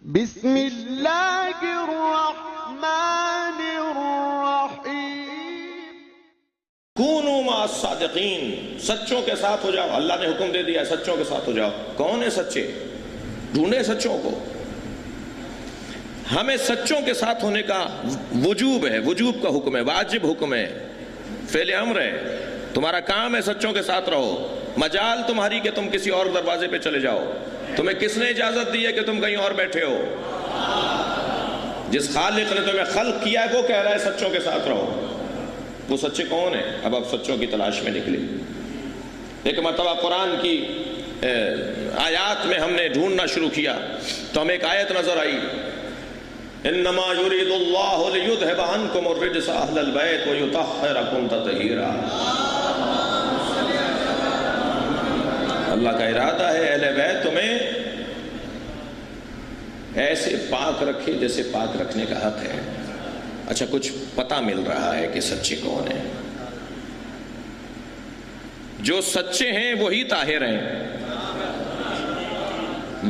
بسم اللہ الرحمن الرحیم کونوا مع الصادقین، سچوں کے ساتھ ہو جاؤ۔ اللہ نے حکم دے دیا سچوں کے ساتھ ہو جاؤ۔ کون ہے سچے؟ ڈھونڈے سچوں کو۔ ہمیں سچوں کے ساتھ ہونے کا وجوب ہے، وجوب کا حکم ہے، واجب حکم ہے، فعل امر ہے۔ تمہارا کام ہے سچوں کے ساتھ رہو۔ مجال تمہاری کہ تم کسی اور دروازے پہ چلے جاؤ۔ تمہیں کس نے اجازت دی ہے کہ تم کہیں اور بیٹھے ہو؟ جس خالق نے تمہیں خلق کیا ہے وہ کہہ رہا ہے سچوں کے ساتھ رہو۔ وہ سچے کون ہیں؟ اب آپ سچوں کی تلاش میں نکلے۔ ایک مرتبہ قرآن کی آیات میں ہم نے ڈھونڈنا شروع کیا تو ہمیں ایک آیت نظر آئی، انما یرید اللہ لیذھب عنکم الرجس اہل البیت ویطہرکم تطہیرا۔ اللہ کا ارادہ ہے اہل بیت تمہیں ایسے پاک رکھے جیسے پاک رکھنے کا حق ہے۔ اچھا، کچھ پتہ مل رہا ہے کہ سچے کون ہیں۔ جو سچے ہیں وہی طاہر ہیں،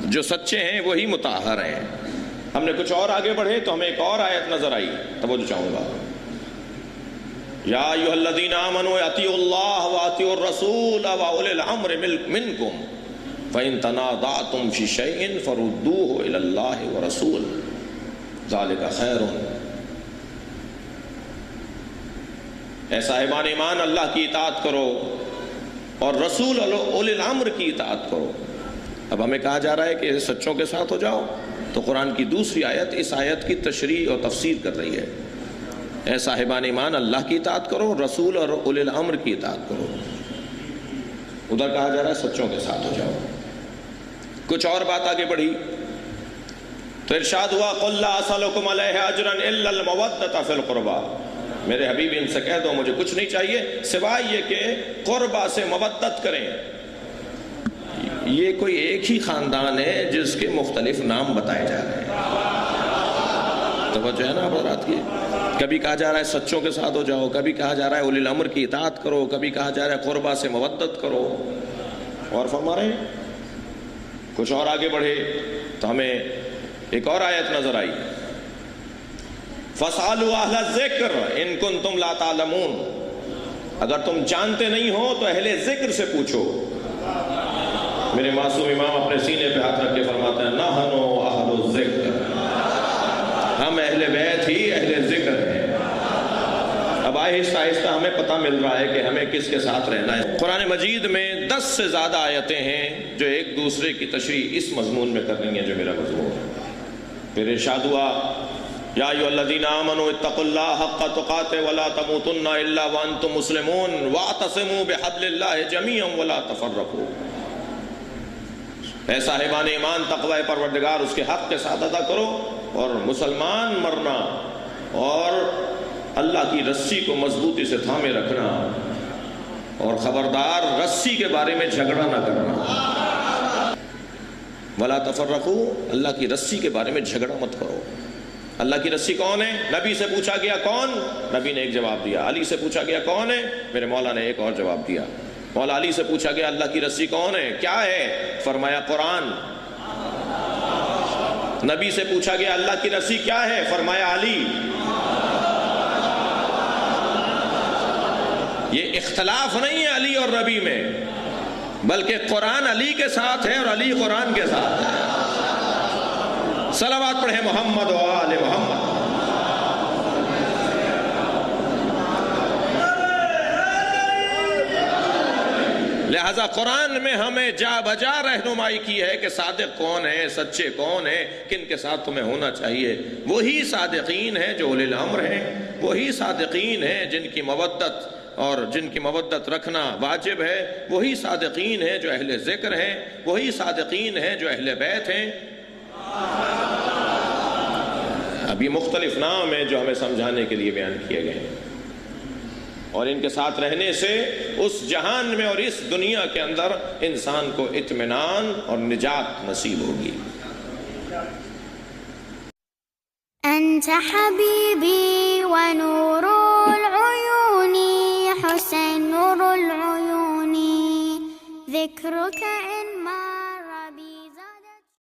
جو سچے ہیں وہی مطہر ہیں۔ ہم نے کچھ اور آگے بڑھے تو ہمیں ایک اور آیت نظر آئی، توجہ چاہوں گا۔ یا ایھا الذین آمنوا اطیعوا اللہ واطیعوا الرسول واولی الامر منکم فإن تنازعتم فی شیء فردوہ الی اللہ ورسول ذلک خیر۔ اے صاحبان ایمان، اللہ کی اطاعت کرو اور رسول اولی الامر کی اطاعت کرو۔ اب ہمیں کہا جا رہا ہے کہ سچوں کے ساتھ ہو جاؤ، تو قرآن کی دوسری آیت اس آیت کی تشریح اور تفسیر کر رہی ہے۔ اے صاحبان ایمان، اللہ کی اطاعت کرو، رسول اور اولی الامر کی اطاعت کرو۔ ادھر کہا جا رہا ہے سچوں کے ساتھ ہو جاؤ۔ کچھ اور بات آگے بڑھی تو ارشاد ہوا قل لا اسألکم علیہ اجرا الا المودۃ فی القربى۔ میرے حبیب ان سے کہہ دو مجھے کچھ نہیں چاہیے سوائے یہ کہ قربہ سے مودت کریں۔ یہ کوئی ایک ہی خاندان ہے جس کے مختلف نام بتائے جا رہے ہیں۔ توجہ ہے نا حضرات کی؟ کبھی کہا جا رہا ہے سچوں کے ساتھ ہو جاؤ، کبھی کہا جا رہا ہے اولی الامر کی اطاعت کرو، کبھی کہا جا رہا ہے قربہ سے مودت کرو۔ اور فرما رہے ہیں کچھ اور آگے بڑھے تو ہمیں ایک اور آیت نظر آئی، فَاسْأَلُوا أَهْلَ الذِّكْرِ إِن كُنتُمْ لَا تَعْلَمُونَ۔ اگر تم جانتے نہیں ہو تو اہل ذکر سے پوچھو۔ میرے معصوم امام اپنے سینے پہ ہاتھ رکھ کے فرماتے ہیں نحن اہل الذکر، ہم اہل بیت ہی اہل ذکر ہیں۔ اب آہستہ آہستہ ہمیں پتہ مل رہا ہے کہ ہمیں کس کے ساتھ رہنا ہے۔ قرآن مجید میں 10 سے زیادہ آیتیں ہیں جو ایک دوسرے کی تشریح اس مضمون میں کر رہی ہیں جو میرا مضمون ہے۔ پھر ارشاد ہوا یا ایھا الذین آمنوا اتقوا اللہ حق تقاته ولا تموتن الا وانتم مسلمون واعتصموا بحبل اللہ جميعا ولا تفرقوا۔ اے صاحبان ایمان، تقوی پروردگار اس کے حق کے ساتھ ادا کرو اور مسلمان مرنا اور اللہ کی رسی کو مضبوطی سے تھامے رکھنا، اور خبردار رسی کے بارے میں جھگڑا نہ کرنا۔ ولا تفرقوا، اللہ کی رسی کے بارے میں جھگڑا مت کرو۔ اللہ کی رسی کون ہے؟ نبی سے پوچھا گیا کون؟ نبی نے ایک جواب دیا۔ علی سے پوچھا گیا کون ہے؟ میرے مولا نے ایک اور جواب دیا۔ مولا علی سے پوچھا گیا اللہ کی رسی کون ہے، کیا ہے؟ فرمایا قرآن۔ نبی سے پوچھا گیا اللہ کی رسی کیا ہے؟ فرمایا علی۔ یہ اختلاف نہیں ہے علی اور نبی میں، بلکہ قرآن علی کے ساتھ ہے اور علی قرآن کے ساتھ ہے۔ صلوات پڑھیں محمد و آل محمد۔ لہذا قرآن میں ہمیں جا بجا رہنمائی کی ہے کہ صادق کون ہے، سچے کون ہیں، کن کے ساتھ تمہیں ہونا چاہیے۔ وہی صادقین ہیں جو اولی الامر ہیں، وہی صادقین ہیں جن کی مودت اور جن کی مودت رکھنا واجب ہے، وہی صادقین ہیں جو اہل ذکر ہیں، وہی صادقین ہیں جو اہل بیت ہیں۔ اب یہ مختلف نام ہیں جو ہمیں سمجھانے کے لیے بیان کیے گئے ہیں، اور ان کے ساتھ رہنے سے اس جہان میں اور اس دنیا کے اندر انسان کو اطمینان اور نجات نصیب ہوگی۔ انت حبیبی ونور العیون حسین نور العیون ذکرک